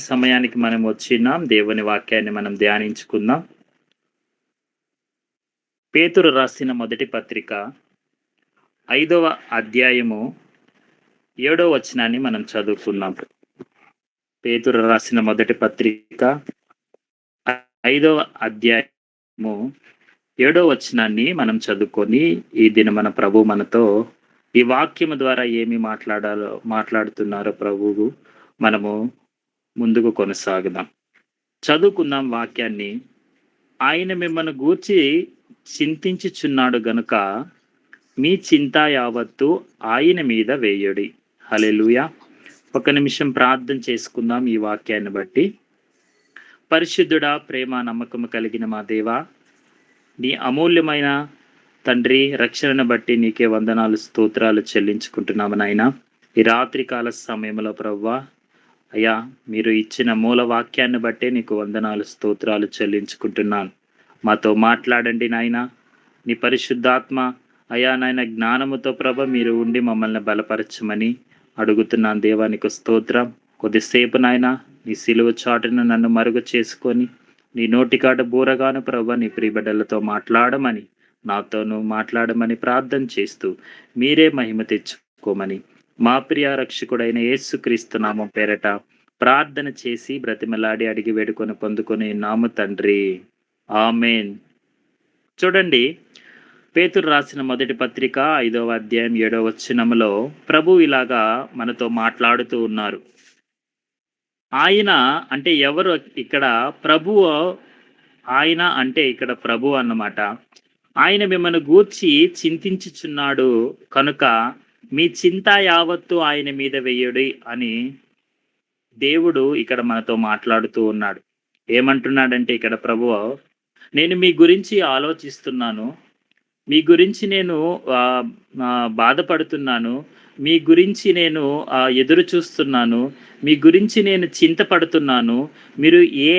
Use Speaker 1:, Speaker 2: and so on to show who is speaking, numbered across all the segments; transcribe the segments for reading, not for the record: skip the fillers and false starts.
Speaker 1: సమయానికి మనం వచ్చినాం. దేవుని వాక్యాన్ని మనం ధ్యానించుకుందాం. పేతురు రాసిన మొదటి పత్రిక 5వ అధ్యాయము 7వ వచనాన్ని మనం చదువుకుందాం. పేతురు రాసిన మొదటి పత్రిక 5వ అధ్యాయము 7వ వచనాన్ని మనం చదువుకొని ఈ దిన మన ప్రభు మనతో ఈ వాక్యము ద్వారా ఏమి మాట్లాడుతున్నారో ప్రభువు మనము ముందుకు కొనసాగుదాం. చదువుకుందాం వాక్యాన్ని. ఆయన మిమ్మల్ని గూర్చి చింతించుచున్నాడు గనుక మీ చింత యావత్తు ఆయన మీద వేయుడి. హల్లెలూయా. ఒక నిమిషం ప్రార్థన చేసుకుందాం ఈ వాక్యాన్ని బట్టి. పరిశుద్ధుడా, ప్రేమ నమ్మకము కలిగిన మా దేవా, నీ అమూల్యమైన తండ్రి రక్షణను బట్టి నీకే వందనాలు స్తోత్రాలు చెల్లించుకుంటున్నాము నాయన. ఈ రాత్రికాల సమయంలో ప్రభువా, అయ్యా మీరు ఇచ్చిన మూల వాక్యాన్ని బట్టే నీకు వందనాలు స్తోత్రాలు చెల్లించుకుంటున్నాను. మాతో మాట్లాడండి నాయన. నీ పరిశుద్ధాత్మ అయా నాయన జ్ఞానముతో ప్రభ మీరు ఉండి మమ్మల్ని బలపరచమని అడుగుతున్నాను. దేవానికి స్తోత్రం. కొద్దిసేపు నాయన నీ సిలువ చాటును నన్ను మరుగు చేసుకొని నీ నోటికాట బూరగాను ప్రభ నీ ప్రియబిడ్డలతో మాట్లాడమని, నాతోనూ మాట్లాడమని ప్రార్థన చేస్తూ మీరే మహిమ తెచ్చుకోమని మా ప్రియ రక్షకుడైన యేసుక్రీస్తు నామం పేరట ప్రార్థన చేసి బ్రతిమలాడి అడిగి వేడుకొని పొందుకొని నామ తండ్రి, ఆమేన్. చూడండి, పేతురు రాసిన మొదటి పత్రిక 5వ అధ్యాయం 7వ వచనములో ప్రభు ఇలాగా మనతో మాట్లాడుతూ ఉన్నారు. ఆయన అంటే ఎవరు ఇక్కడ? ప్రభువు. ఆయన అంటే ఇక్కడ ప్రభు అన్నమాట. ఆయన మిమ్మల్ని గూర్చి చింతించుచున్నాడు కనుక మీ చింత యావత్తు ఆయన మీద వేయుడి అని దేవుడు ఇక్కడ మనతో మాట్లాడుతూ ఉన్నాడు. ఏమంటున్నాడంటే ఇక్కడ ప్రభువు, నేను మీ గురించి ఆలోచిస్తున్నాను, మీ గురించి నేను బాధపడుతున్నాను, మీ గురించి నేను ఎదురు చూస్తున్నాను, మీ గురించి నేను చింతపడుతున్నాను. మీరు ఏ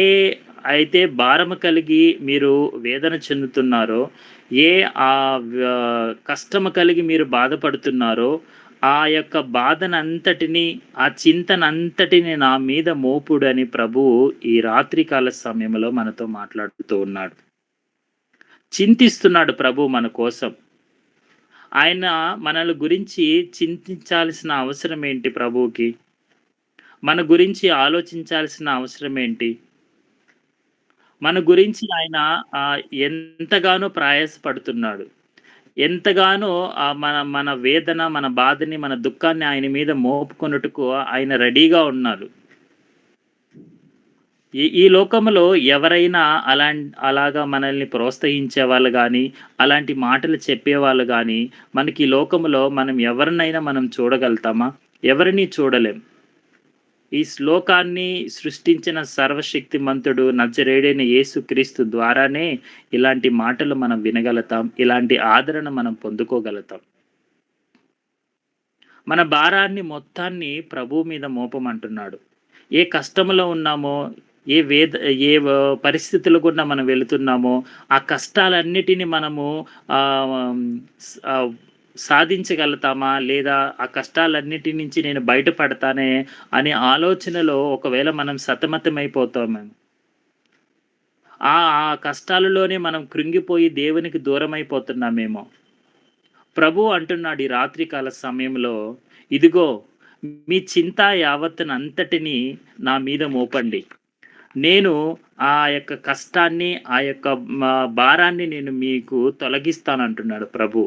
Speaker 1: అయితే భారము కలిగి మీరు వేదన చెందుతున్నారో, ఏ కష్టము కలిగి మీరు బాధపడుతున్నారో, ఆ యొక్క బాధనంతటిని, ఆ చింతనంతటిని నా మీద మోపుడని ప్రభువు ఈ రాత్రికాల సమయంలో మనతో మాట్లాడుతూ ఉన్నాడు. చింతిస్తున్నాడు ప్రభు మన కోసం. ఆయన మనల గురించి చింతించాల్సిన అవసరం ఏంటి ప్రభువుకి? మన గురించి ఆలోచించాల్సిన అవసరం ఏంటి? మన గురించి ఆయన ఎంతగానో ప్రయాసపడుతున్నాడు. ఎంతగానో మన మన వేదన, మన బాధని, మన దుఃఖాన్ని ఆయన మీద మోపుకొనుటకు ఆయన రెడీగా ఉన్నారు. ఈ లోకంలో ఎవరైనా అలాగా మనల్ని ప్రోత్సహించే వాళ్ళు గాని, అలాంటి మాటలు చెప్పేవాళ్ళు గాని, మనకి ఈ లోకంలో మనం ఎవరినైనా మనం చూడగలుగుతామా? ఎవరిని చూడలేం. ఈ శ్లోకాన్ని సృష్టించిన సర్వశక్తిమంతుడు నజరేయుడైన యేసుక్రీస్తు ద్వారానే ఇలాంటి మాటలు మనం వినగలుగుతాం. ఇలాంటి ఆదరణ మనం పొందుకోగలుగుతాం. మన భారాన్ని మొత్తాన్ని ప్రభువు మీద మోపమంటున్నాడు. ఏ కష్టంలో ఉన్నామో, ఏ పరిస్థితుల గుండా మనం వెళుతున్నామో, ఆ కష్టాలన్నిటిని మనము సాధించగలుగుతామా? లేదా ఆ కష్టాలన్నిటి నుంచి నేను బయటపడతానే అనే ఆలోచనలో ఒకవేళ మనం సతమతమైపోతామేమో. ఆ కష్టాలలోనే మనం కృంగిపోయి దేవునికి దూరమైపోతున్నామేమో. ప్రభువు అంటున్నాడు ఈ రాత్రికాల సమయంలో, ఇదిగో మీ చింత యావత్తునంతటిని నా మీద మోపండి. నేను ఆ యొక్క కష్టాన్ని, ఆ యొక్క భారాన్ని నేను మీకు తొలగిస్తానంటున్నాడు ప్రభు.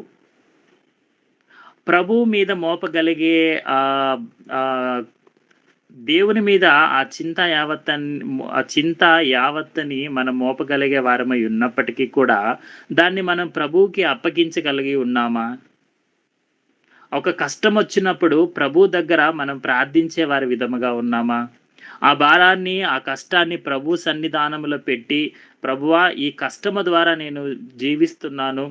Speaker 1: ప్రభువు మీద మోపగలిగే దేవుని మీద ఆ చింత యావత్తని మనం మోపగలిగే వారమై ఉన్నప్పటికీ కూడా దాన్ని మనం ప్రభువుకి అప్పగించగలిగి ఉన్నామా? ఒక కష్టం వచ్చినప్పుడు ప్రభు దగ్గర మనం ప్రార్థించే వారి విధముగా ఉన్నామా? ఆ భారాన్ని, ఆ కష్టాన్ని ప్రభు సన్నిధానములో పెట్టి, ప్రభువా ఈ కష్టము ద్వారా నేను జీవిస్తున్నాను.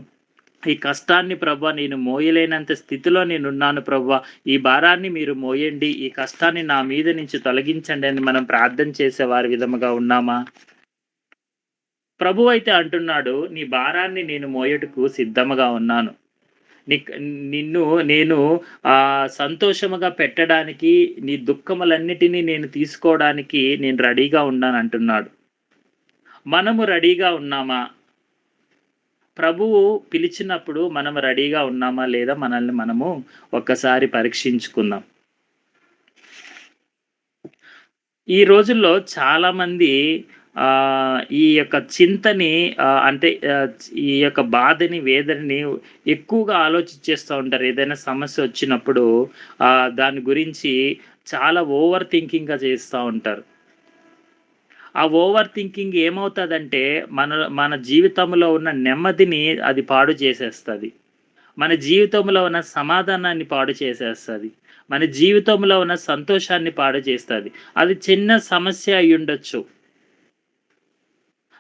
Speaker 1: ఈ కష్టాన్ని ప్రభువా నేను మోయలేనంత స్థితిలో నేనున్నాను ప్రభువా. ఈ భారాన్ని మీరు మోయండి. ఈ కష్టాన్ని నా మీద నుంచి తొలగించండి అని మనం ప్రార్థన చేసే వారి విధముగా ఉన్నామా? ప్రభువైతే అంటున్నాడు, నీ భారాన్ని నేను మోయుటకు సిద్ధముగా ఉన్నాను. నీక్ నిన్ను నేను సంతోషముగా పెట్టడానికి, నీ దుఃఖములన్నిటిని నేను తీసుకోవడానికి నేను రెడీగా ఉన్నానంటున్నాడు. మనము రెడీగా ఉన్నామా? ప్రభువు పిలిచినప్పుడు మనం రెడీగా ఉన్నామా లేదా మనల్ని మనము ఒక్కసారి పరీక్షించుకుందాం. ఈ రోజుల్లో చాలామంది ఈ యొక్క చింతని అంటే ఈ యొక్క బాధని, వేదనని ఎక్కువగా ఆలోచించేస్తా ఉంటారు. ఏదైనా సమస్యొచ్చినప్పుడు దాని గురించి చాలా ఓవర్ థింకింగ్‌గా చేస్తా ఉంటారు. ఆ ఓవర్ థింకింగ్ ఏమవుతదంటే, మన మన జీవితంలో ఉన్న నెమ్మదిని అది పాడు చేసేస్తది. మన జీవితంలో ఉన్న సమాధానాన్ని పాడు చేసేస్తది. మన జీవితంలో ఉన్న సంతోషాన్ని పాడు చేస్తది. అది చిన్న సమస్య అయ్యుండొచ్చు.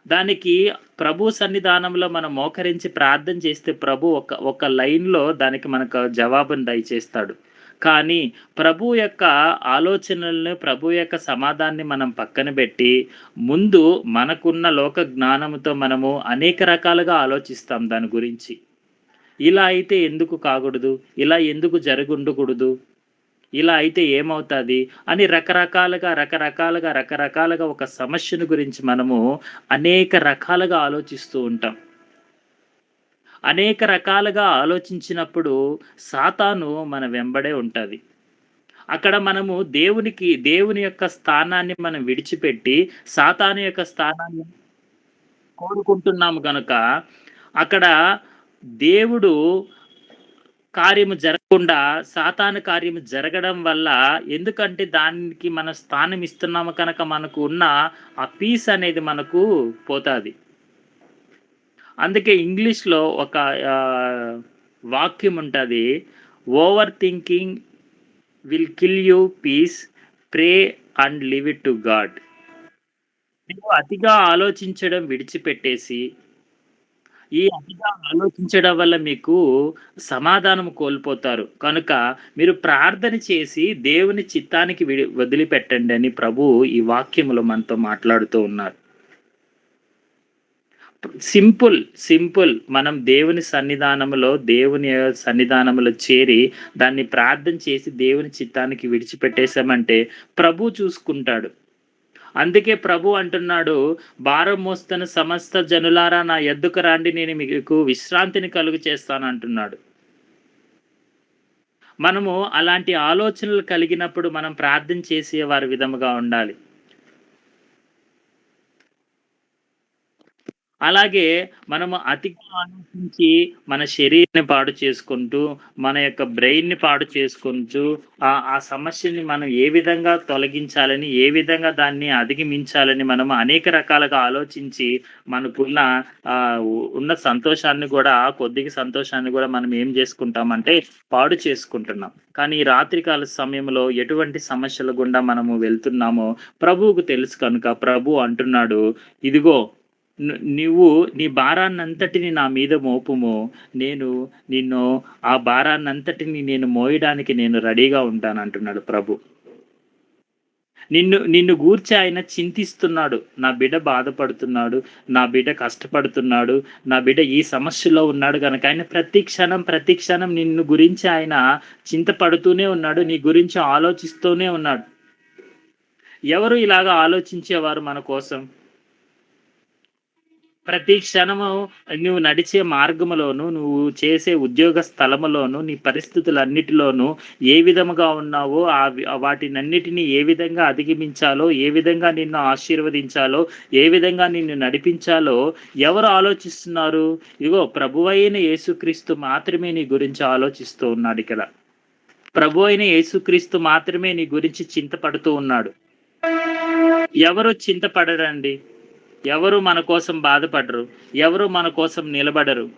Speaker 1: దానికి ప్రభు సన్నిధానంలో మనం మోకరించి ప్రార్థన చేస్తే ప్రభు ఒక లైన్‌లో దానికి మనకు జవాబును దయచేస్తాడు. కానీ ప్రభు యొక్క ఆలోచనలను, ప్రభు యొక్క సమాధానాన్ని మనం పక్కన బెట్టి, ముందు మనకున్న లోక జ్ఞానంతో మనము అనేక రకాలుగా ఆలోచిస్తాం దాని గురించి. ఇలా అయితే ఎందుకు కాకూడదు? ఇలా ఎందుకు జరిగుండకూడదు? ఇలా అయితే ఏమవుతాది? అని రకరకాలుగా ఒక సమస్యను గురించి మనము అనేక రకాలుగా ఆలోచిస్తూ ఉంటాం. అనేక రకాలుగా ఆలోచించినప్పుడు సాతాను మన వెంబడే ఉంటది. అక్కడ మనము దేవుని యొక్క స్థానాన్ని మనం విడిచిపెట్టి, సాతాను యొక్క స్థానాన్ని కోరుకుంటున్నాము గనక, అక్కడ దేవుడు కార్యము జరగకుండా సాతాను కార్యము జరగడం వల్ల ఎందుకంటే దానికి మనం స్థానం ఇస్తున్నాము కనుక మనకు ఉన్న ఆ పీస్ అనేది మనకు పోతాది. అందుకే ఇంగ్లీష్‌లో ఒక వాక్యం ఉంటది. Over thinking will kill you peace, pray and leave it to God. మీరు అతిగా ఆలోచించడం విడిచిపెట్టేసి, ఈ అతిగా ఆలోచించడం వల్ల మీకు సమాధానం కోల్పోతారు. కనుక మీరు ప్రార్థన చేసి దేవుని చిత్తానికి వదిలిపెట్టండి అని ప్రభువు ఈ వాక్యములో మనతో మాట్లాడుతూ ఉన్నారు. సింపుల్. మనం దేవుని సన్నిధానములో చేరి దాన్ని ప్రార్థన చేసి దేవుని చిత్తానికి విడిచిపెట్టేసామంటే ప్రభువు చూసుకుంటాడు. అందుకే ప్రభు అంటున్నాడు, "భారం మోస్తున్న సమస్త జనులారా నా యొద్దకు రండి నేను మీకు విశ్రాంతిని కలుగ చేస్తానంటున్నాడు." మనము అలాంటి ఆలోచనలు కలిగినప్పుడు మనం ప్రార్థన చేసే వారి విధముగా ఉండాలి. అలాగే మనము అతిగా ఆలోచించి మన శరీరాన్ని పాడు చేసుకుంటూ, మన యొక్క బ్రెయిన్‌ని పాడు చేసుకుంటూ, ఆ సమస్యని మనం ఏ విధంగా తొలగించాలని, ఏ విధంగా దాన్ని అధిగమించాలని మనము అనేక రకాలుగా ఆలోచించి, మనకున్న ఉన్న సంతోషాన్ని గూడా కొద్దిగా సంతోషాన్ని గూడా మనం ఏం జేసుకుంటామంటే పాడు చేసుకుంటున్నాం. కానీ ఈ రాత్రి కాల సమయంలో ఎటువంటి సమస్యల గుండా మనము వెళ్తున్నామో ప్రభువుకు తెలుసు కనుక ప్రభు అంటున్నాడు, "ఇదిగో నీవు నీ భారాన్నంతటిని నా మీద మోపుము. నేను నిన్ను ఆ భారాన్నంతటిని నేను మోయడానికి నేను రెడీగా ఉంటానంటున్నాడు ప్రభు. నిన్ను నిన్ను గూర్చి ఆయన చింతిస్తున్నాడు. నా బిడ్డ బాధపడుతున్నాడు. నా బిడ్డ కష్టపడుతున్నాడు. నా బిడ్డ ఈ సమస్యలో ఉన్నాడు గనక ఆయన ప్రతి క్షణం నిన్ను గురించి ఆయన చింతపడుతూనే ఉన్నాడు. నీ గురించి ఆలోచిస్తూనే ఉన్నాడు. ఎవరు ఇలాగ ఆలోచించేవారు మన కోసం? ప్రతి క్షణము నువ్వు నడిచే మార్గములోను, నువ్వు చేసే ఉద్యోగ స్థలములోను, నీ పరిస్థితులన్నిటిలోనూ ఏ విధముగా ఉన్నావో వాటినన్నిటిని ఏ విధంగా అధిగమించాలో, ఏ విధంగా నిన్ను ఆశీర్వదించాలో, ఏ విధంగా నిన్ను నడిపించాలో ఎవరు ఆలోచిస్తున్నారు? ఇగో ప్రభువైన యేసుక్రీస్తు మాత్రమే నీ గురించి ఆలోచిస్తూ ఉన్నాడిక్కడ. ప్రభువైన యేసుక్రీస్తు మాత్రమే నీ గురించి చింతపడుతూ ఉన్నాడు. ఎవరు చింతపడరండి. ఎవరు మన కోసం బాధపడరు. ఎవరు మన కోసం నిలబడరు.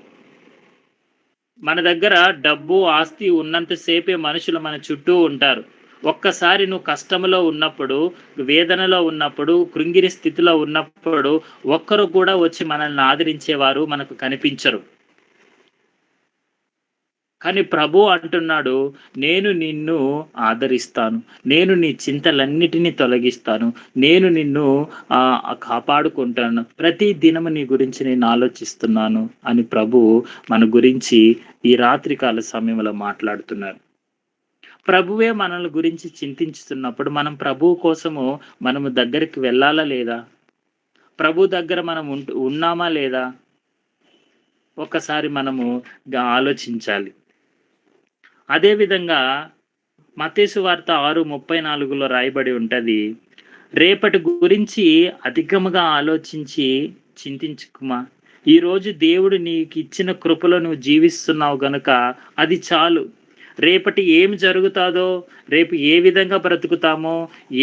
Speaker 1: మన దగ్గర డబ్బు, ఆస్తి ఉన్నంత సేపే మనుషులు మన చుట్టూ ఉంటారు. ఒక్కసారి నువ్వు కష్టంలో ఉన్నప్పుడు, వేదనలో ఉన్నప్పుడు, కృంగిరి స్థితిలో ఉన్నప్పుడు ఒక్కరు కూడా వచ్చి మనల్ని ఆదరించేవారు మనకు కనిపించరు. కానీ ప్రభు అంటున్నాడు, నేను నిన్ను ఆదరిస్తాను. నేను నీ చింతలన్నిటిని తొలగిస్తాను. నేను నిన్ను కాపాడుకుంటాను. ప్రతి దినము నీ గురించి నేను ఆలోచిస్తున్నాను అని ప్రభు మన గురించి ఈ రాత్రి కాల సమయంలో మాట్లాడుతున్నారు. ప్రభువే మనల గురించి చింతించుతున్నప్పుడు మనం ప్రభువు కోసము మనము దగ్గరికి వెళ్ళాలా లేదా? ప్రభు దగ్గర మనం ఉన్నామా లేదా? ఒక్కసారి మనము ఆలోచించాలి. అదే విధంగా మత్తయి సువార్త 6:34లో రాయబడి ఉంటది. రేపటి గురించి అధికముగా ఆలోచించి చింతించకుమా. ఈరోజు దేవుడు నీకిచ్చిన కృపలో నువ్వు జీవిస్తున్నావు గనుక అది చాలు. రేపటి ఏమి జరుగుతాదో, రేపు ఏ విధంగా బ్రతుకుతామో,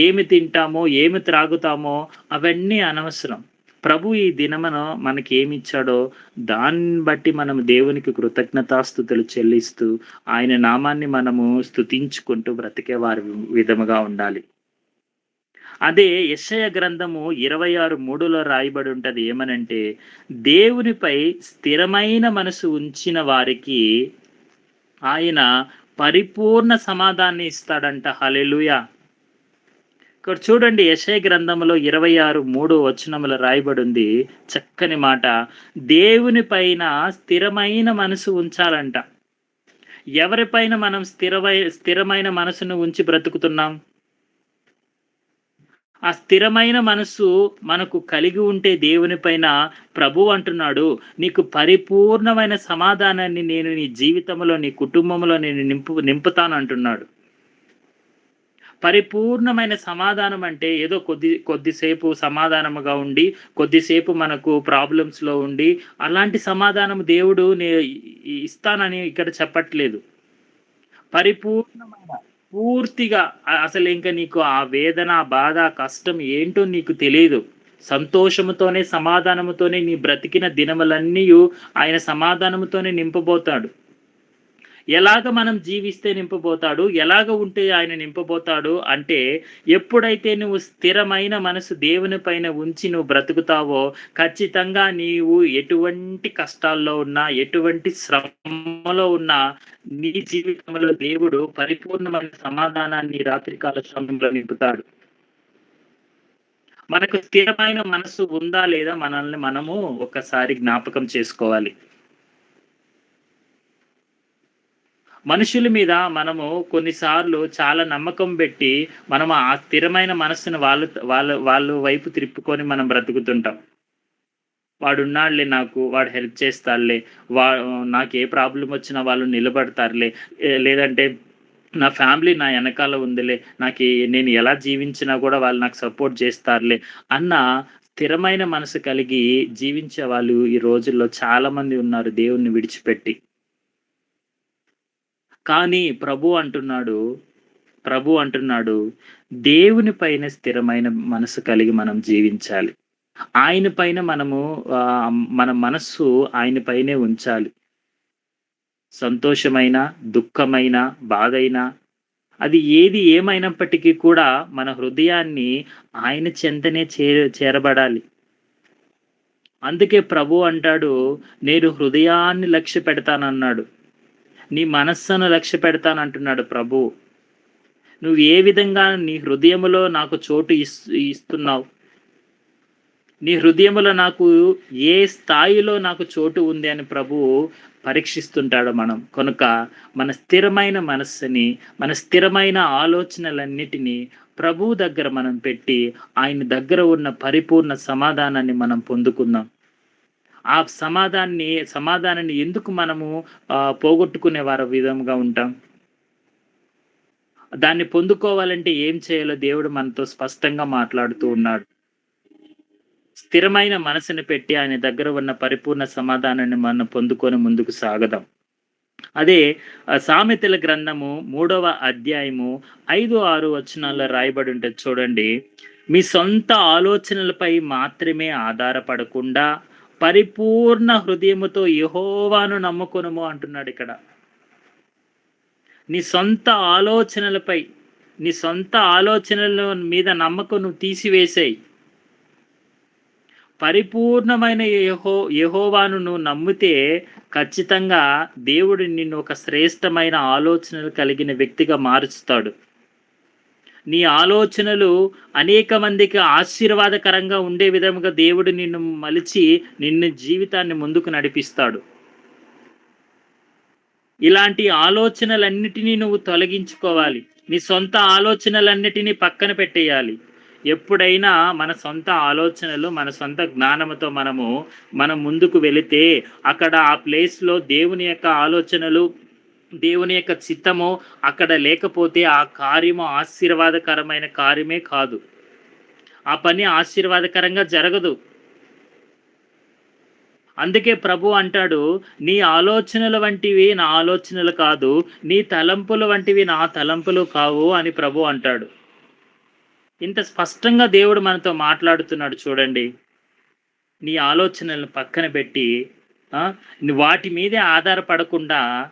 Speaker 1: ఏమి తింటామో, ఏమి త్రాగుతామో అవన్నీ అనవసరం. ప్రభు ఈ దినమున మనకేమిచ్చాడో దాన్ని బట్టి మనం దేవునికి కృతజ్ఞతాస్తుతులు చెల్లిస్తూ, ఆయన నామాన్ని మనము స్తుతించుకుంటూ బ్రతికే వారి విధముగా ఉండాలి. అదే యెషయా గ్రంథము 26:3లో రాయబడి ఉంటది ఏమనంటే, దేవునిపై స్థిరమైన మనసు ఉంచిన వారికి ఆయన పరిపూర్ణ సమాధానాన్ని ఇస్తాడంట. హల్లెలూయా! ఇక్కడ చూడండి యెషయా గ్రంథంలో 26:3 వచనములో రాయబడింది చక్కని మాట. దేవుని పైన స్థిరమైన మనసు ఉంచాలంట. ఎవరిపైన మనం స్థిరమైన మనసును ఉంచి బ్రతుకుతున్నాం? ఆ స్థిరమైన మనస్సు మనకు కలిగి ఉంటే దేవుని పైన ప్రభువు అంటున్నాడు, నీకు పరిపూర్ణమైన సమాధానాన్ని నేను నీ జీవితంలో, నీ కుటుంబంలో నేను నింపుతానంటున్నాడు. పరిపూర్ణమైన సమాధానం అంటే ఏదో కొద్దిసేపు సమాధానముగా ఉండి, కొద్దిసేపు మనకు ప్రాబ్లమ్స్‌లో ఉండి, అలాంటి సమాధానం దేవుడు ఇస్తానని ఇక్కడ చెప్పట్లేదు. పరిపూర్ణమైన పూర్తిగా అసలింక నీకు ఆ వేదన, బాధ, కష్టం ఏంటో నీకు తెలీదు. సంతోషముతోనే, సమాధానముతోనే నీ బ్రతికిన దినములన్నీయు ఆయన సమాధానముతోనే నింపబోతాడు. ఎలాగ మనం జీవిస్తే నింపబోతాడు? ఎలాగ ఉంటే ఆయన నింపబోతాడు అంటే, ఎప్పుడైతే నువ్వు స్థిరమైన మనసు దేవుని పైన ఉంచి నువ్వు బ్రతుకుతావో, ఖచ్చితంగా నీవు ఎటువంటి కష్టాల్లో ఉన్నా, ఎటువంటి శ్రమలో ఉన్నా, నీ జీవితంలో దేవుడు పరిపూర్ణమైన సమాధానాన్ని రాత్రికాల సమయంలో నింపుతాడు. మనకు స్థిరమైన మనసు ఉందా లేదా మనల్ని మనము ఒకసారి జ్ఞాపకం చేసుకోవాలి. మనుషుల మీద మనము కొన్నిసార్లు చాలా నమ్మకం పెట్టి, మనం ఆ స్థిరమైన మనస్సును వాళ్ళు వైపు త్రిప్పుకొని మనం బ్రతుకుతుంటాం. వాడున్నాడులే నాకు, వాడు హెల్ప్ చేస్తాడులే, నాకు ఏ ప్రాబ్లమ్ వచ్చినా వాళ్ళు నిలబడతారులే, లేదంటే నా ఫ్యామిలీ నా ఎనకాల ఉందిలే, నేను ఎలా జీవించినా కూడా వాళ్ళు నాకు సపోర్ట్ చేస్తారులే అన్న స్థిరమైన మనసు కలిగి జీవించే వాళ్ళు ఈ రోజుల్లో చాలా మంది ఉన్నారు దేవుణ్ణి విడిచిపెట్టి. కానీ ప్రభు అంటున్నాడు, దేవుని పైన స్థిరమైన మనసు కలిగి మనం జీవించాలి. ఆయన పైన మన మనస్సు ఆయన పైనే ఉంచాలి. సంతోషమైన, దుఃఖమైన, బాధైనా అది ఏమైనప్పటికీ కూడా మన హృదయాన్ని ఆయన చెంతనే చేరబడాలి. అందుకే ప్రభు అంటాడు, నేను హృదయాన్ని లక్ష్య పెడతానన్నాడు. నీ మనస్సును లక్ష్య పెడతానంటున్నాడు ప్రభువు. నువ్వు ఏ విధంగా నీ హృదయములో నాకు చోటు ఇస్తున్నావు? నీ హృదయములో నాకు ఏ స్థాయిలో నాకు చోటు ఉంది అని ప్రభువు పరీక్షిస్తుంటాడు మనం. కనుక మన స్థిరమైన మనస్సుని, మన స్థిరమైన ఆలోచనలన్నిటినీ ప్రభువు దగ్గర మనం పెట్టి, ఆయన దగ్గర ఉన్న పరిపూర్ణ సమాధానాన్ని మనం పొందుకుందాం. ఆ సమాధానాన్ని ఎందుకు మనము పోగొట్టుకునే వారి విధంగా ఉంటాం? దాన్ని పొందుకోవాలంటే ఏం చేయాలో దేవుడు మనతో స్పష్టంగా మాట్లాడుతూ ఉన్నాడు. స్థిరమైన మనసుని పెట్టి ఆయన దగ్గర ఉన్న పరిపూర్ణ సమాధానాన్ని మనం పొందుకొని ముందుకు సాగదాం. అదే సామెతల గ్రంథము 3వ అధ్యాయము 5, 6 వచనాల్లో రాయబడి ఉంటది చూడండి. మీ సొంత ఆలోచనలపై మాత్రమే ఆధారపడకుండా పరిపూర్ణ హృదయముతో యెహోవాను నమ్ముకొనుము అంటున్నాడు ఇక్కడ. నీ సొంత ఆలోచనల మీద నమ్మకం నువ్వు తీసివేసేయి. పరిపూర్ణమైన యెహోవాను నువ్వు నమ్మితే ఖచ్చితంగా దేవుడు నిన్ను ఒక శ్రేష్టమైన ఆలోచనలు కలిగిన వ్యక్తిగా మారుస్తాడు. నీ ఆలోచనలు అనేక మందికి ఆశీర్వాదకరంగా ఉండే విధముగా దేవుడు నిన్ను మలిచి నిన్ను జీవితాన్ని ముందుకు నడిపిస్తాడు. ఇలాంటి ఆలోచనలన్నిటినీ నువ్వు తొలగించుకోవాలి. నీ సొంత ఆలోచనలన్నిటినీ పక్కన పెట్టేయాలి. ఎప్పుడైనా మన సొంత ఆలోచనలు, మన సొంత జ్ఞానముతో మనం ముందుకు వెళితే అక్కడ ఆ ప్లేస్‌లో దేవుని యొక్క ఆలోచనలు, దేవుని యొక్క చిత్తము అక్కడ లేకపోతే ఆ కార్యము ఆశీర్వాదకరమైన కార్యమే కాదు. ఆ పని ఆశీర్వాదకరంగా జరగదు. అందుకే ప్రభు అంటాడు, "నీ ఆలోచనల వంటివి నా ఆలోచనలు కాదు, నీ తలంపుల వంటివి నా తలంపులు కావు" అని ప్రభు అంటాడు. ఇంత స్పష్టంగా దేవుడు మనతో మాట్లాడుతున్నాడు చూడండి. నీ ఆలోచనలను పక్కన పెట్టి ఆ! వాటి మీదే ఆధారపడకుండా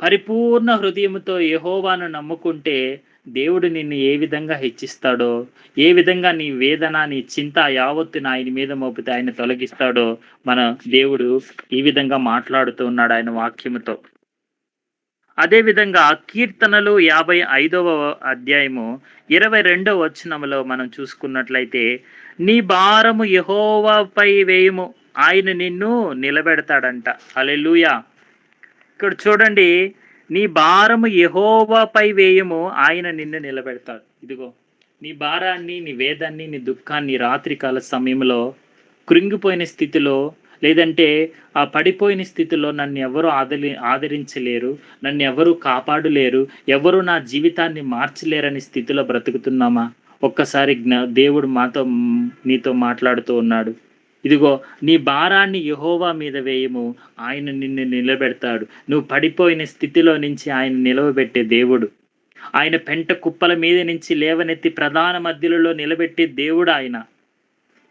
Speaker 1: పరిపూర్ణ హృదయముతో యెహోవాను నమ్ముకుంటే దేవుడు నిన్ను ఏ విధంగా హెచ్చిస్తాడో, ఏ విధంగా నీ వేదన, నీ చింత యావత్తును ఆయన మీద మోపితే ఆయన తొలగిస్తాడో మన దేవుడు ఈ విధంగా మాట్లాడుతూ ఉన్నాడు ఆయన వాక్యముతో. అదే విధంగా కీర్తనలు 55వ అధ్యాయము 22వ వచనములో మనం చూసుకున్నట్లయితే, "నీ భారము యెహోవాపై వేయుము, ఆయన నిన్ను నిలబెడతాడంట." హల్లెలూయా! ఇక్కడ చూడండి, నీ భారము యెహోవాపై వేయుము, ఆయన నిన్ను నిలబెడతాడు. ఇదిగో నీ భారాన్ని, నీ వేదాన్ని, నీ దుఃఖాన్ని రాత్రికాల సమయంలో కృంగిపోయిన స్థితిలో, లేదంటే ఆ పడిపోయిన స్థితిలో నన్నెవరు ఆదరించలేరు, నన్నెవరు కాపాడలేరు, ఎవరు నా జీవితాన్ని మార్చలేరని స్థితిలో బ్రతుకుతున్నామా? ఒక్కసారి దేవుడు నీతో మాట్లాడుతూ ఉన్నాడు. ఇదిగో నీ భారాన్ని యెహోవా మీద వేయము, ఆయన నిన్ను నిలబెడతాడు. నువ్వు పడిపోయిన స్థితిలో నుంచి ఆయన నిలవబెట్టే దేవుడు. ఆయన పెంట కుప్పల మీద నుంచి లేవనెత్తి ప్రధాన మధ్యలో నిలబెట్టే దేవుడాయన.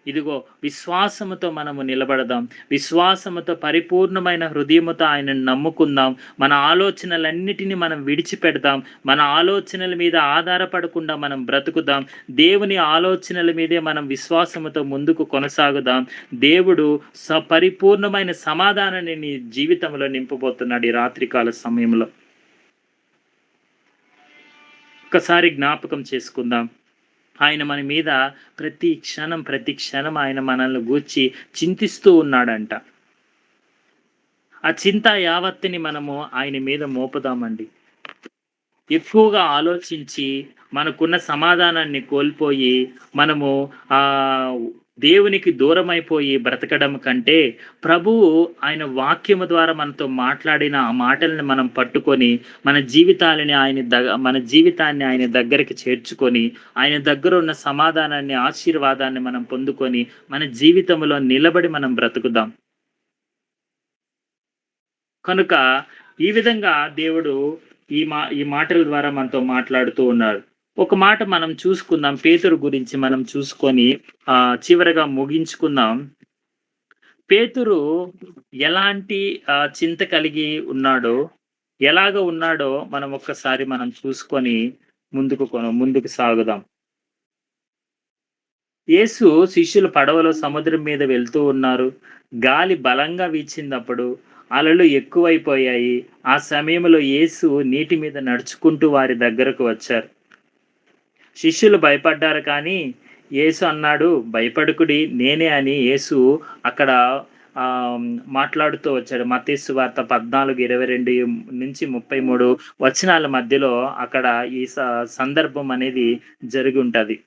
Speaker 1: ఇదిగో విశ్వాసముతో మనము నిలబడదాం. విశ్వాసముతో పరిపూర్ణమైన హృదయముతో ఆయనను నమ్ముకుందాం. మన ఆలోచనలన్నిటిని మనం విడిచిపెడదాం. మన ఆలోచనల మీద ఆధారపడకుండా మనం బ్రతుకుదాం. దేవుని ఆలోచనల మీదే మనం విశ్వాసముతో ముందుకు కొనసాగుదాం. దేవుడు పరిపూర్ణమైన సమాధానాన్ని నీ జీవితంలో నింపబోతున్నాడు ఈ రాత్రికాల సమయంలో. ఒక్కసారి జ్ఞాపకం చేసుకుందాం. ఆయన మన మీద ప్రతి క్షణం ఆయన మనల్ని గూర్చి చింతిస్తూ ఉన్నాడంట. ఆ చింత యావత్తుని మనము ఆయన మీద మోపుదామండి. ఎక్కువగా ఆలోచించి మనకున్న సమాధానాన్ని కోల్పోయి మనము దేవునికి దూరమైపోయి బ్రతకడం కంటే, ప్రభువు ఆయన వాక్యము ద్వారా మనతో మాట్లాడిన ఆ మాటల్ని మనం పట్టుకొని మన జీవితాన్ని ఆయన దగ్గరికి చేర్చుకొని, ఆయన దగ్గర ఉన్న సమాధానాన్ని, ఆశీర్వాదాన్ని మనం పొందుకొని, మన జీవితంలో నిలబడి మనం బ్రతుకుదాం. కనుక ఈ విధంగా దేవుడు ఈ మాటల ద్వారా మనతో మాట్లాడుతూ ఉన్నారు. ఒక మాట మనం చూసుకుందాం. పేతురు గురించి మనం చూసుకొని చివరగా ముగించుకుందాం. పేతురు ఎలాంటి చింత కలిగి ఉన్నాడో, ఎలాగ ఉన్నాడో మనం చూసుకొని ముందుకు సాగుదాం. యేసు శిష్యులు పడవలో సముద్రం మీద వెళ్తూ ఉన్నారు. గాలి బలంగా వీచిందప్పుడు అలలు ఎక్కువైపోయాయి. ఆ సమయంలో యేసు నీటి మీద నడుచుకుంటూ వారి దగ్గరకు వచ్చారు. శిష్యులు భయపడ్డారు కానీ యేసు అన్నాడు, "భయపడకుడి, నేనే" అని యేసు అక్కడ మాట్లాడుతూ వచ్చాడు. మత్తయి సువార్త 14:22-33 వచనాల మధ్యలో అక్కడ ఈ సందర్భం అనేది జరిగి ఉంటది.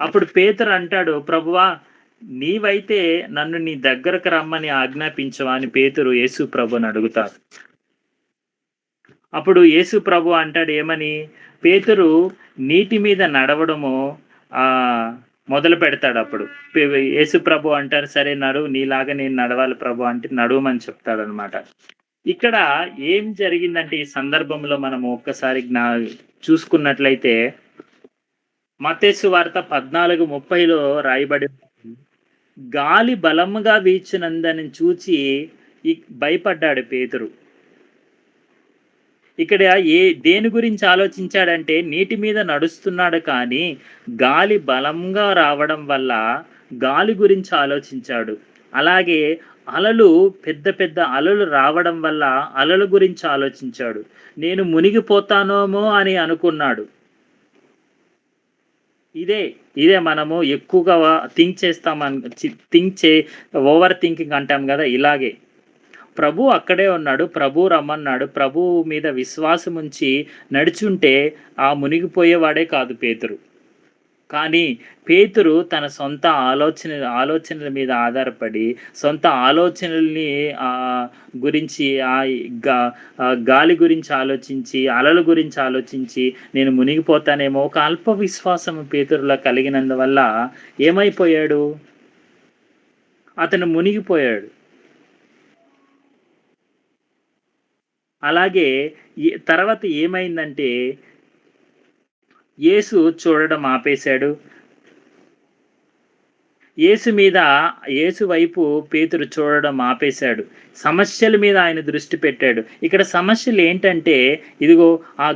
Speaker 1: అప్పుడు పేతురు అంటాడు, "ప్రభువా, నీవైతే నన్ను నీ దగ్గరకు రమ్మని ఆజ్ఞాపించవా" అని పేతురు యేసు ప్రభువుని అడుగుతాడు. అప్పుడు యేసు ప్రభు అంటాడు ఏమని? పేతురు నీటి మీద నడవడము మొదలు పెడతాడప్పుడు. యేసు ప్రభు అంటారు, "సరే నడువు, నీలాగా నేను నడవాలి ప్రభు" అంటే నడవమని చెప్తాడనమాట. ఇక్కడ ఏం జరిగిందంటే ఈ సందర్భంలో మనము ఒక్కసారి చూసుకున్నట్లయితే మత్తయి సువార్త 14:30లో రాయబడి, గాలి బలముగా వీచినందని చూచి భయపడ్డాడు పేతురు. ఇక్కడ దేని గురించి ఆలోచించాడంటే నీటి మీద నడుస్తున్నాడు కానీ గాలి బలంగా రావడం వల్ల గాలి గురించి ఆలోచించాడు. అలాగే అలలు పెద్ద పెద్ద అలలు రావడం వల్ల అలల గురించి ఆలోచించాడు. నేను మునిగిపోతానేమో అని అనుకున్నాడు. ఇదే, ఇదే మనము ఎక్కువగా థింక్ చే ఓవర్ థింకింగ్ అంటాం గదా! ఇలాగే. ప్రభువు అక్కడే ఉన్నాడు. ప్రభువు రమ్మన్నాడు. ప్రభువు మీద విశ్వాసముంచి నడిచుంటే ఆ మునిగిపోయేవాడే కాదు పేతురు. కానీ పేతురు తన సొంత ఆలోచనల మీద ఆధారపడి, సొంత ఆలోచనల్ని గురించి గాలి గురించి ఆలోచించి, అలల గురించి ఆలోచించి, నేను మునిగిపోతానేమో ఒక అల్ప విశ్వాసం పేతురులో కలిగినందువల్ల ఏమైపోయాడు? అతను మునిగిపోయాడు. అలాగే తర్వాత ఏమైందంటే యేసు చూడడం ఆపేశాడు. యేసు వైపు పేతురు చూడడం ఆపేశాడు. సమస్యల మీద ఆయన దృష్టి పెట్టాడు. ఇక్కడ సమస్యలేంటంటే ఇదిగో ఆ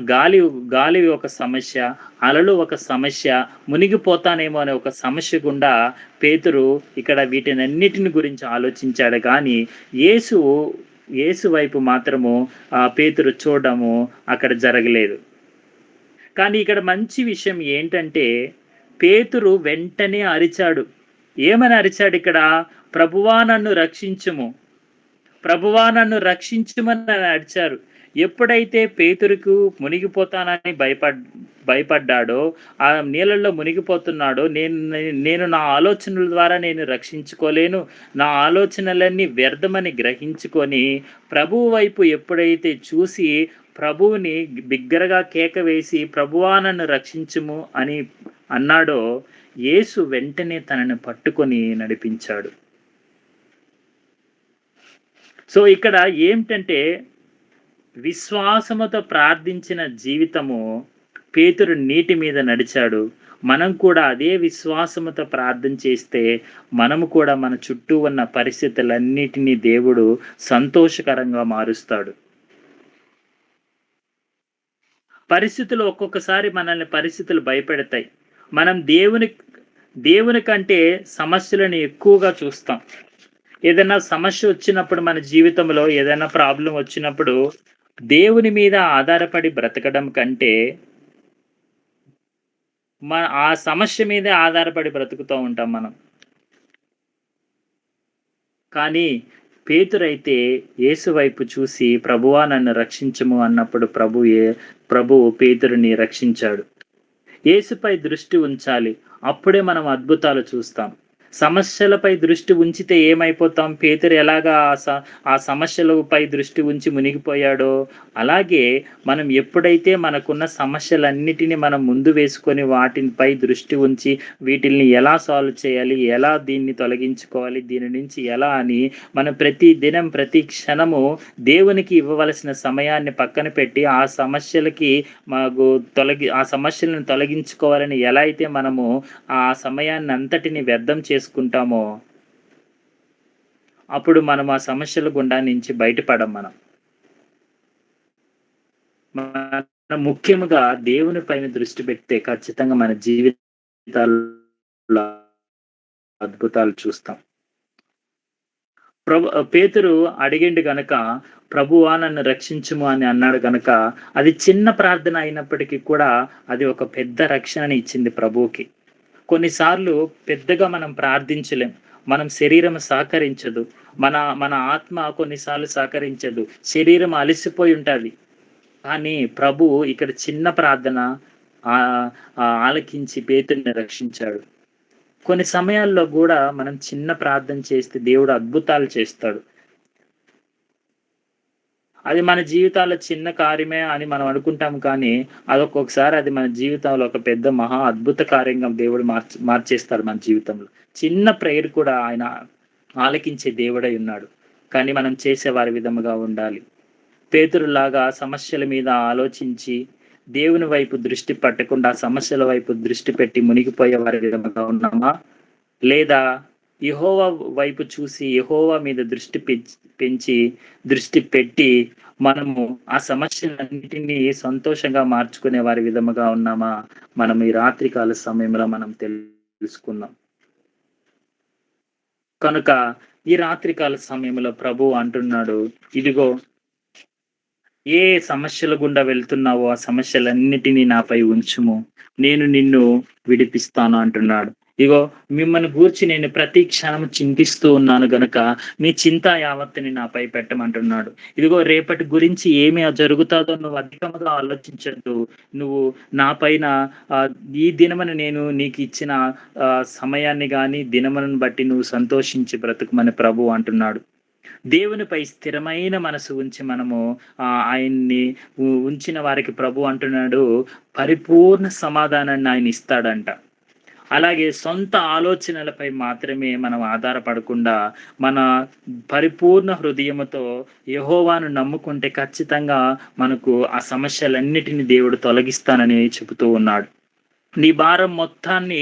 Speaker 1: గాలి ఒక సమస్య, అలలు ఒక సమస్య, మునిగిపోతానేమో అనే ఒక సమస్య గుండా పేతురు ఇక్కడ వీటినన్నిటిని గురించి ఆలోచించాడు గానీ యేసు వైపు మాత్రము పేతురు చూడడము అక్కడ జరగలేదు. కానీ ఇక్కడ మంచి విషయం ఏంటంటే పేతురు వెంటనే అరిచాడు. ఏమని అరిచాడు ఇక్కడ? ప్రభువా నన్ను రక్షించుము, ప్రభువా నన్ను రక్షించుమని అరిచారు. ఎప్పుడైతే పేతురుకు మునిగిపోతానని భయపడ్డాడో, ఆ నీళ్ళల్లో మునిగిపోతున్నాడో, నేను నా ఆలోచనల ద్వారా నేను రక్షించుకోలేను, నా ఆలోచనలన్నీ వ్యర్థమని గ్రహించుకొని ప్రభువు వైపు ఎప్పుడైతే చూసి ప్రభువుని బిగ్గరగా కేక వేసి ప్రభువా నన్ను రక్షించుము అని అన్నాడో, యేసు వెంటనే తనని పట్టుకొని నడిపించాడు. సో ఇక్కడ ఏమిటంటే విశ్వాసముతో ప్రార్థించిన జీవితము, పేతురు నీటి మీద నడిచాడు. మనం కూడా అదే విశ్వాసముతో ప్రార్థన చేస్తే మనము కూడా మన చుట్టూ ఉన్న పరిస్థితులన్నిటినీ దేవుడు సంతోషకరంగా మారుస్తాడు. పరిస్థితులు ఒక్కొక్కసారి పరిస్థితులు భయపెడతాయి. మనం దేవుని కంటే సమస్యలను ఎక్కువగా చూస్తాం. ఏదైనా సమస్య వచ్చినప్పుడు, మన జీవితంలో ఏదైనా ప్రాబ్లం వచ్చినప్పుడు దేవుని మీద ఆధారపడి బ్రతకడం కంటే ఆ సమస్య మీదే ఆధారపడి బ్రతుకుతూ ఉంటాం మనం. కానీ పేతురైతే యేసు వైపు చూసి ప్రభువా నన్ను రక్షించుము అన్నప్పుడు ప్రభువు పేతురుని రక్షించాడు. యేసుపై దృష్టి ఉంచాలి. అప్పుడే మనం అద్భుతాలు చూస్తాం. సమస్యలపై దృష్టి ఉంచితే ఏమైపోతాం? పేతురు ఎలాగా ఆ సమస్యలపై దృష్టి ఉంచి మునిగిపోయాడో, అలాగే మనం ఎప్పుడైతే మనకున్న సమస్యలన్నిటిని మనం ముందు వేసుకొని వాటిపై దృష్టి ఉంచి వీటిల్ని ఎలా సాల్వ్ చేయాలి, ఎలా దీన్ని తొలగించుకోవాలి, దీని నుంచి ఎలా అని మనం ప్రతి దినం ప్రతి క్షణము దేవునికి ఇవ్వవలసిన సమయాన్ని పక్కన పెట్టి ఆ సమస్యలను తొలగించుకోవాలని ఎలా అయితే మనము ఆ సమయాన్ని అంతటిని వ్యర్థం చేసుకుంటామో, అప్పుడు మనం ఆ సమస్యల గుండా నుంచి బయటపడం. మనం ముఖ్యముగా దేవుని పైన దృష్టి పెడితే ఖచ్చితంగా మన జీవితాల్లో అద్భుతాలు చూస్తాం. పేతురు అడిగిండు గనక ప్రభువా నన్ను రక్షించుము అని అన్నాడు గనక అది చిన్న ప్రార్థన అయినప్పటికీ కూడా అది ఒక పెద్ద రక్షణని ఇచ్చింది ప్రభువుకి. కొన్నిసార్లు పెద్దగా మనం ప్రార్థించలేం. మనం శరీరం సహకరించదు, మన ఆత్మ కొన్నిసార్లు సహకరించదు, శరీరం అలసిపోయి ఉంటది. కానీ ప్రభువు ఇక్కడ చిన్న ప్రార్థన ఆలకించి పేతురుని రక్షించాడు. కొన్ని సమయాల్లో కూడా మనం చిన్న ప్రార్థన చేస్తే దేవుడు అద్భుతాలు చేస్తాడు. అది మన జీవితాల్లో చిన్న కార్యమే అని మనం అనుకుంటాం, కానీ అదొక్కొక్కసారి అది మన జీవితంలో ఒక పెద్ద మహా అద్భుత కార్యంగా దేవుడు మార్చేస్తాడు మన జీవితంలో. చిన్న ప్రేయర్ కూడా ఆయన ఆలకించే దేవుడై ఉన్నాడు. కానీ మనం చేసే వారి విధముగా ఉండాలి. పేతురులాగా సమస్యల మీద ఆలోచించి దేవుని వైపు దృష్టి పట్టకుండా సమస్యల వైపు దృష్టి పెట్టి మునిగిపోయే వారి విధముగా ఉన్నామా? లేదా యెహోవా వైపు చూసి యెహోవా మీద దృష్టి పెట్టి మనము ఆ సమస్యలన్నిటినీ సంతోషంగా మార్చుకునే వారి విధముగా ఉన్నామా? మనం ఈ రాత్రికాల సమయంలో మనం తెలుసుకుందాం. కనుక ఈ రాత్రికాల సమయంలో ప్రభువు అంటున్నాడు, ఇదిగో ఏ సమస్యల గుండా వెళ్తున్నావో ఆ సమస్యలన్నిటిని నాపై ఉంచుము. నేను నిన్ను విడిపిస్తాను అంటున్నాడు. ఇగో మిమ్మల్ని గూర్చి నేను ప్రతి క్షణం చింతిస్తూ ఉన్నాను గనక మీ చింత యావత్తుని నాపై పెట్టమంటున్నాడు. ఇదిగో రేపటి గురించి ఏమి జరుగుతాదో నువ్వు అధికముగా ఆలోచించొద్దు. నువ్వు నా పైన ఈ దినమున నేను నీకిచ్చిన సమయాన్ని గాని, దినములను బట్టి నువ్వు సంతోషించి బ్రతుకుమని ప్రభువు అంటున్నాడు. దేవునిపై స్థిరమైన మనసు ఉంచి మనము ఆయన్ని ఉంచిన వారికి ప్రభు అంటున్నాడు, పరిపూర్ణ సమాధానాన్ని ఆయన ఇస్తాడంట. అలాగే సొంత ఆలోచనలపై మాత్రమే మనం ఆధారపడకుండా, మన పరిపూర్ణ హృదయముతో యెహోవాను నమ్ముకుంటే ఖచ్చితంగా మనకు ఆ సమస్యలన్నిటిని దేవుడు తొలగిస్తానని చెబుతూ ఉన్నాడు. నీ భారం మొత్తాన్ని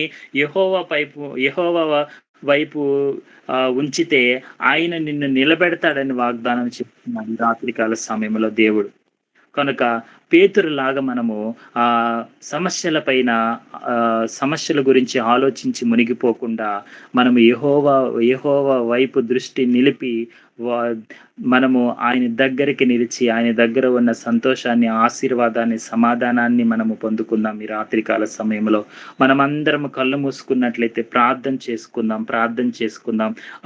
Speaker 1: యెహోవా వైపు ఉంచితే ఆయన నిన్ను నిలబెడతాడని వాగ్దానం చెప్తున్నాడు ఈ రాత్రికాల సమయంలో దేవుడు. కనుక పేతురులాగా మనము సమస్యల పైన సమస్యల గురించి ఆలోచించి మునిగిపోకుండా మనము యెహోవా వైపు దృష్టి నిలిపి వా మనము ఆయన దగ్గరికి నిలిచి ఆయన దగ్గర ఉన్న సంతోషాన్ని, ఆశీర్వాదాన్ని, సమాధానాన్ని మనము పొందుకుందాం ఈ రాత్రికాల సమయంలో. మనమందరము కళ్ళు మూసుకున్నట్లయితే ప్రార్థన చేసుకుందాం.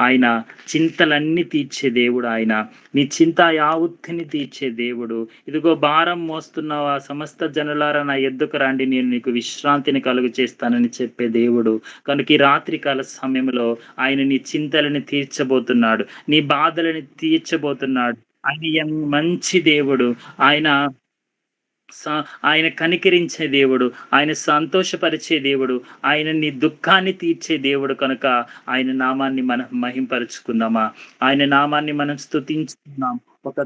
Speaker 1: ఆయన చింతలన్నీ తీర్చే దేవుడు ఆయన. నీ చింత యావత్తుని తీర్చే దేవుడు. ఇదిగో భారం మోస్తున్న సమస్త జనులారా నా యొద్దకు రండి, నేను నీకు విశ్రాంతిని కలుగు చేస్తానని చెప్పే దేవుడు. కనుక ఈ రాత్రికాల సమయంలో ఆయన నీ చింతలని తీర్చబోతున్నాడు. నీ బాధలని తీర్చబోతున్నాడు. ఆయన మంచి దేవుడు. ఆయన స ఆయన కనికరించే దేవుడు. ఆయన సంతోషపరిచే దేవుడు. ఆయన నీ దుఃఖాన్ని తీర్చే దేవుడు కనుక ఆయన నామాన్ని మనం మహింపరుచుకుందామా? ఆయన నామాన్ని మనం స్తుతించుకుందాం. ఒక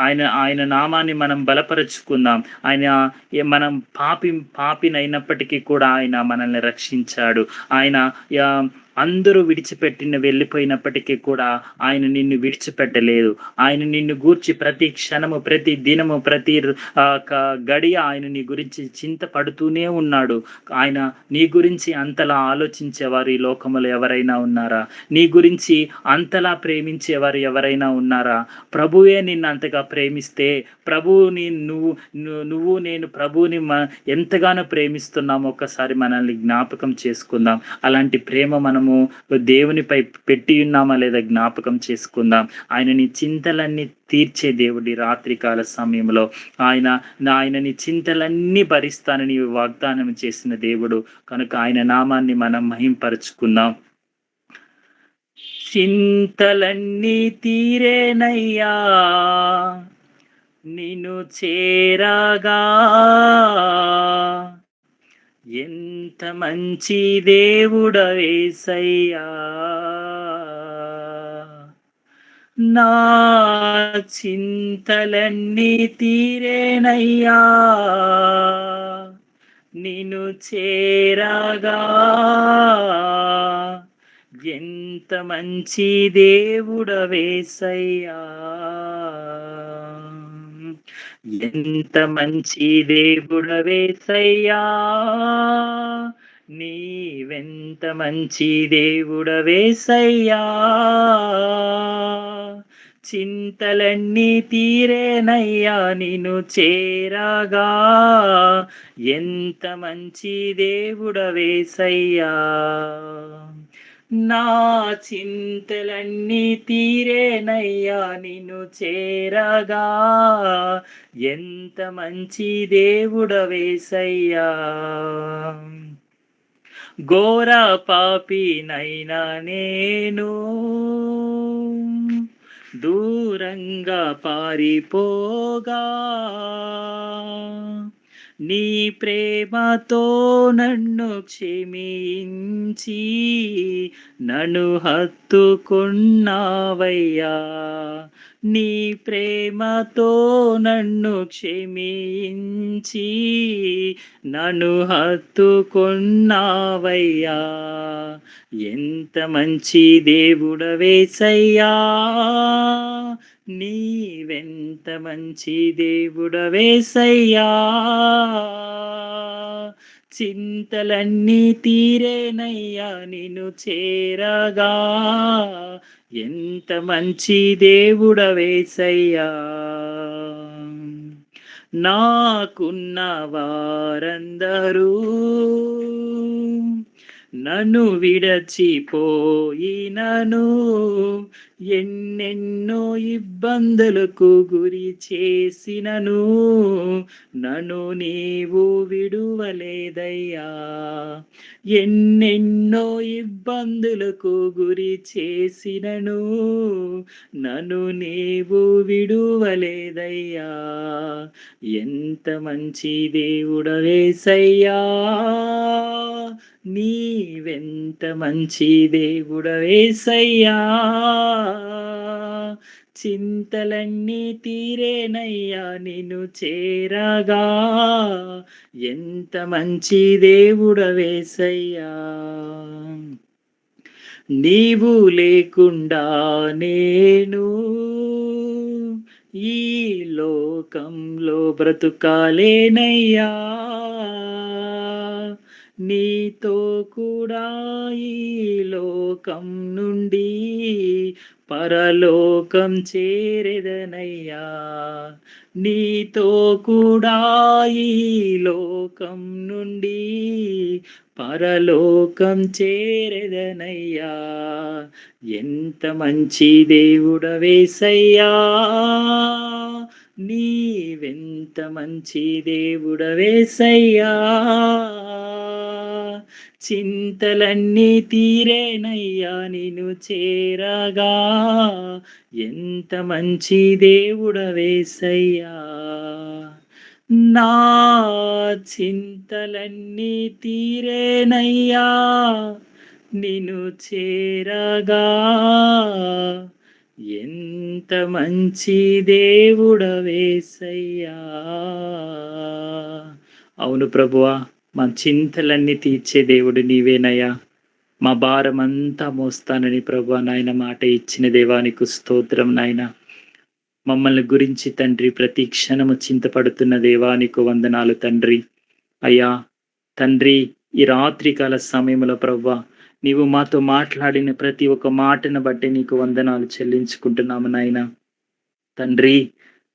Speaker 1: ఆయన ఆయన నామాన్ని మనం బలపరుచుకుందాం. ఆయన మనం పాపినైనప్పటికీ కూడా ఆయన మనల్ని రక్షించాడు. ఆయన అందరూ వెళ్ళిపోయినప్పటికీ కూడా ఆయన నిన్ను విడిచిపెట్టలేదు. ఆయన నిన్ను గూర్చి ప్రతి క్షణము, ప్రతి దినము, ప్రతి గడియ ఆయన నీ గురించి చింతపడుతూనే ఉన్నాడు. ఆయన నీ గురించి అంతలా ఆలోచించేవారు ఈ లోకములో ఎవరైనా ఉన్నారా? నీ గురించి అంతలా ప్రేమించేవారు ఎవరైనా ఉన్నారా? ప్రభువే నిన్ను అంతగా ప్రేమిస్తే, ప్రభువుని నువ్వు నేను ప్రభువుని ఎంతగానో ప్రేమిస్తున్నామో ఒక్కసారి మనల్ని జ్ఞాపకం చేసుకుందాం. అలాంటి ప్రేమ మనము దేవునిపై పెట్టి ఉన్నామా లేదా జ్ఞాపకం చేసుకుందాం. ఆయన నీ చింతలన్నీ తీర్చే దేవుడి రాత్రికాల సమయంలో ఆయన నీ చింతలన్నీ భరిస్తానని వాగ్దానం చేసిన దేవుడు కనుక ఆయన నామాన్ని మనం మహింపరుచుకుందాం. చింతలన్నీ తీరేనయ్యా నిన్ను చేరగా, ఎంత మంచి దేవుడవేసయ్యా, నా చింతలన్నీ తీరేనయ్యా నిన్ను చేరగా, ఎంత మంచి దేవుడవేసయ్యా, ఎంత మంచి దేవుడవేసయ్యా, నీవెంత మంచి దేవుడవేసయ్యా, చింతలన్నీ తీరేనయ్యా నిన్ను చేరగా, ఎంత మంచి దేవుడవేసయ్యా, నా చింతలన్నీ తీరేనయ్యా నిన్ను చేరగా, ఎంత మంచి దేవుడవేసయ్యా, ఘోర పాపినైనా నేను దూరంగా పారిపోగా, నీ ప్రేమతో నన్ను క్షమించి నన్ను హత్తుకున్నావయ్యా, నీ ప్రేమతో నన్ను క్షమించి నన్ను హత్తుకున్నావయ్యా, ఎంత మంచి దేవుడవేసయ్యా, నీవెంత మంచి దేవుడవేసయ్యా, చింతలన్నీ తీరేనయ్యా నిన్ను చేరగా. ఎంత మంచి దేవుడవేసయ్యా. నాకున్న వారందరూ నన్ను విడచిపోయినను, ఎన్నెన్నో ఇబ్బందులకు గురి చేసినను, నన్ను నీవు విడువలేదయ్యా. ఎన్నెన్నో ఇబ్బందులకు గురి చేసినను, నన్ను నీవు విడువలేదయ్యా. ఎంత మంచి దేవుడవేసయ్యా. నీవెంత మంచి దేవుడవేసయ్యా. చింతలన్నీ తీరేనయ్యా నిన్ను చేరగా. ఎంత మంచి దేవుడవేసయ్యా. నీవు లేకుండా నేను ఈ లోకంలో బ్రతుకాలేనయ్యా. నీతో కూడా ఈ లోకం నుండి పరలోకం చేరెదనయ్యా. నీతో కూడా ఈ లోకం నుండి పరలోకం చేరెదనయ్యా. ఎంత మంచి దేవుడవేసయ్యా. నీవెంత మంచి దేవుడవేసయ్యా. చింతలన్నీ తీరేనయ్యా నిన్ను చేరగా. ఎంత మంచి దేవుడవేసయ్యా. నా చింతలన్నీ తీరేనయ్యా నిన్ను చేరగా. ఎంత మంచి దేవుడవేసయ్యా. అవును ప్రభువా, మా చింతలన్నీ తీర్చే దేవుడు నీవేనయ్యా. మా భారమంతా మోస్తానని ప్రభువా నాయన మాట ఇచ్చిన దేవానికి స్తోత్రం నాయన. మమ్మల్ని గురించి తండ్రి ప్రతి క్షణము చింతపడుతున్న దేవానికి వందనాలు తండ్రి. అయ్యా తండ్రి, ఈ రాత్రికాల సమయంలో ప్రభువా నీవు మాతో మాట్లాడిన ప్రతి ఒక్క మాటను బట్టి నీకు వందనాలు చెల్లించుకుంటున్నాము నాయన. తండ్రి,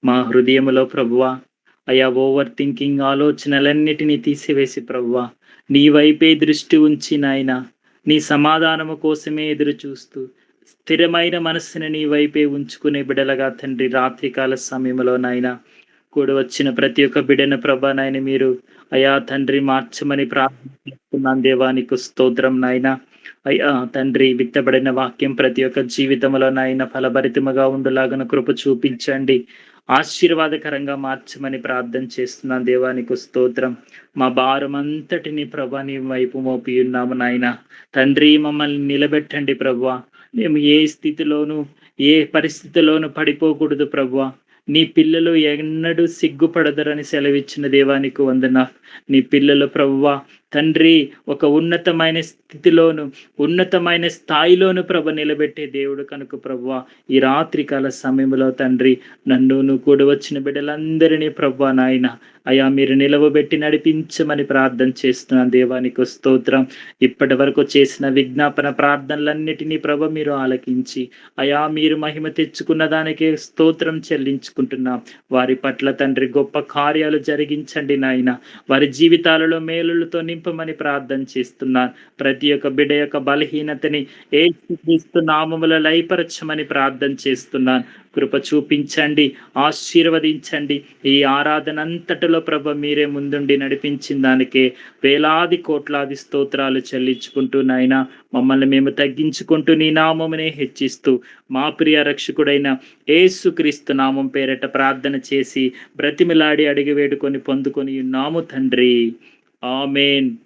Speaker 1: మా హృదయములో ప్రభువా అయా ఓవర్ థింకింగ్ ఆలోచనలన్నిటినీ తీసివేసి ప్రభువా నీ వైపే దృష్టి ఉంచి నాయన, నీ సమాధానము కోసమే ఎదురు చూస్తూ స్థిరమైన మనస్సుని నీ వైపే ఉంచుకునే బిడలగా తండ్రి రాత్రికాల సమయంలో నాయన కూడి వచ్చిన ప్రతి ఒక్క బిడను ప్రభా నాయన మీరు అయా తండ్రి మార్చమని ప్రార్థిస్తున్నాను దేవానికి స్తోత్రం నాయన. అయ్యా తండ్రి, విత్తబడిన వాక్యం ప్రతి ఒక్క జీవితంలో నాయన ఫలభరితముగా ఉండులాగన కృప చూపించండి, ఆశీర్వాదకరంగా మార్చమని ప్రార్థన చేస్తున్నాను దేవానికి స్తోత్రం. మా భారం అంతటిని ప్రభా నీ వైపు మోపి ఉన్నాము నాయన. తండ్రి, మమ్మల్ని నిలబెట్టండి ప్రభువా. మేము ఏ స్థితిలోనూ ఏ పరిస్థితిలోనూ పడిపోకూడదు ప్రభువా. నీ పిల్లలు ఎన్నడూ సిగ్గుపడదరని సెలవిచ్చిన దేవానికి వందనాలు. నీ పిల్లలు ప్రభువా తండ్రి ఒక ఉన్నతమైన స్థితిలోను ఉన్నతమైన స్థాయిలోను ప్రభ నిలబెట్టే దేవుడు కనుక ప్రభువా ఈ రాత్రికాల సమయంలో తండ్రి నన్ను కూడా వచ్చిన బిడ్డలందరినీ ప్రభువా నాయన అయా మీరు నిలవబెట్టి నడిపించమని ప్రార్థన చేస్తున్నాను దేవానికి స్తోత్రం. ఇప్పటి వరకు చేసిన విజ్ఞాపన ప్రార్థనలన్నిటినీ ప్రభ మీరు ఆలకించి అయా మీరు మహిమ తెచ్చుకున్న దానికే స్తోత్రం చెల్లించుకుంటున్నాం. వారి పట్ల తండ్రి గొప్ప కార్యాలు జరిగించండి నాయన. వారి జీవితాలలో మేలులతో నింపమని ప్రార్థన చేస్తున్నాను. ప్రతి ఒక్క బిడ్డ యొక్క బలహీనతని యేసుక్రీస్తు నామములో లయపరచమని ప్రార్థన చేస్తున్నాను. కృప చూపించండి, ఆశీర్వదించండి. ఈ ఆరాధన అంతటిలో ప్రభ మీరే ముందుండి నడిపించిన దానికే వేలాది కోట్లాది స్తోత్రాలు చెల్లించుకుంటూ నాయన మమ్మల్ని మేము తగ్గించుకుంటూ నీ నామమునే హెచ్చిస్తూ మా ప్రియ రక్షకుడైన యేసుక్రీస్తు నామం పేరట ప్రార్థన చేసి బ్రతిమిలాడి అడిగి వేడుకొని పొందుకొని ఉన్నాము తండ్రి. ఆమేన్.